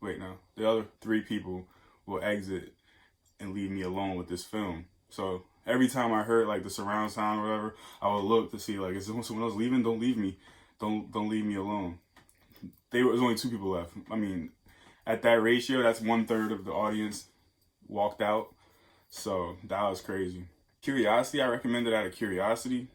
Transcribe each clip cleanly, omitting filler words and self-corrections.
wait, no, the other 3 people will exit and leave me alone with this film. So every time I heard like the surround sound or whatever, I would look to see like, is someone else leaving? Don't leave me. Don't leave me alone. There was only 2 people left. I mean, at that ratio, that's 1/3 of the audience walked out. So that was crazy. Curiosity, I recommend it out of curiosity.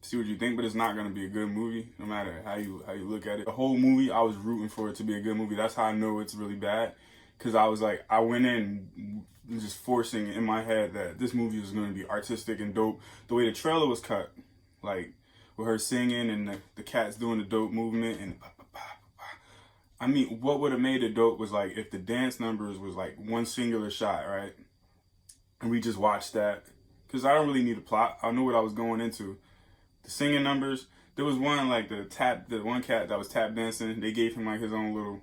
See what you think, but it's not gonna be a good movie, no matter how you look at it. The whole movie, I was rooting for it to be a good movie. That's how I know it's really bad, because I was like, I went in just forcing in my head that this movie was gonna be artistic and dope. The way the trailer was cut, like with her singing and the cats doing the dope movement and. I mean, what would have made it dope was like if the dance numbers was like one singular shot, right? And we just watched that, because I don't really need a plot. I know what I was going into. The singing numbers, there was one like the one cat that was tap dancing. They gave him like his own little,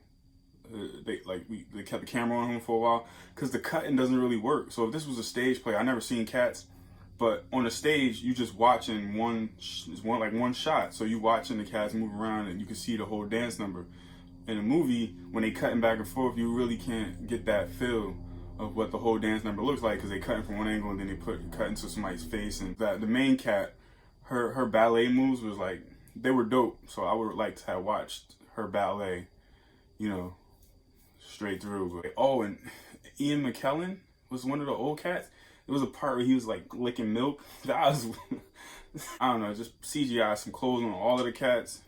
they kept the camera on him for a while, because the cutting doesn't really work. So if this was a stage play, I never seen cats, but on the stage you just watching one shot. So you watching the cats move around and you can see the whole dance number. In a movie, when they cutting back and forth, you really can't get that feel of what the whole dance number looks like, because they cutting from one angle and then they cut into somebody's face. And that the main cat, her ballet moves was like, they were dope. So I would like to have watched her ballet, you know, straight through. But, oh, and Ian McKellen was one of the old cats. There was a part where he was like licking milk. That was, I don't know, just CGI some clothes on all of the cats.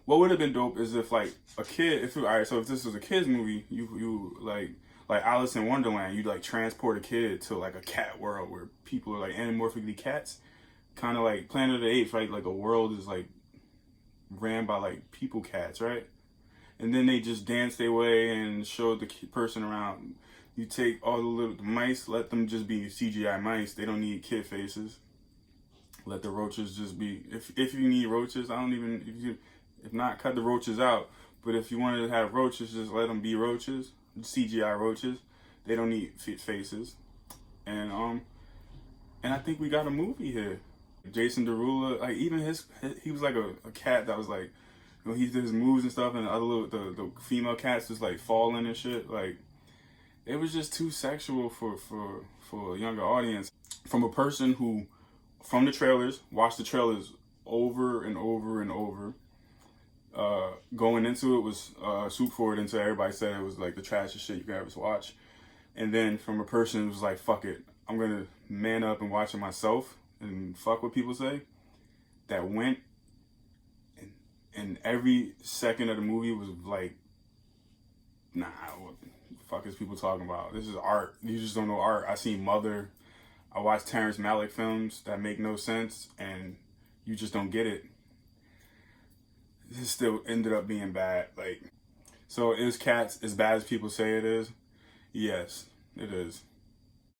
What would have been dope is if like a kid, so if this was a kid's movie, you like Alice in Wonderland, you'd like transport a kid to like a cat world where people are like anamorphically cats, kind of like Planet of the Apes, right? Like a world is like ran by like people cats, right? And then they just dance their way and show the person around. You take all the little mice, let them just be CGI mice. They don't need kid faces. Let the roaches just be. If you need roaches, if not, cut the roaches out. But if you wanted to have roaches, just let them be roaches, CGI roaches. They don't need faces. And I think we got a movie here. Jason Derulo, like even he was like a cat that was like, you know, he did his moves and stuff, and the other the female cats just like falling and shit. Like it was just too sexual for a younger audience. From a person who, from the trailers, watched the trailers over and over and over. Going into it was soup for it until everybody said it was like the trashiest shit you could ever watch. And then from a person who was like, fuck it, I'm gonna man up and watch it myself and fuck what people say, that went, and every second of the movie was like, nah, what the fuck is people talking about? This is art. You just don't know art. I seen Mother. I watched Terrence Malick films that make no sense, and you just don't get it. This still ended up being bad. Like, so is Cats as bad as people say it is? Yes, it is.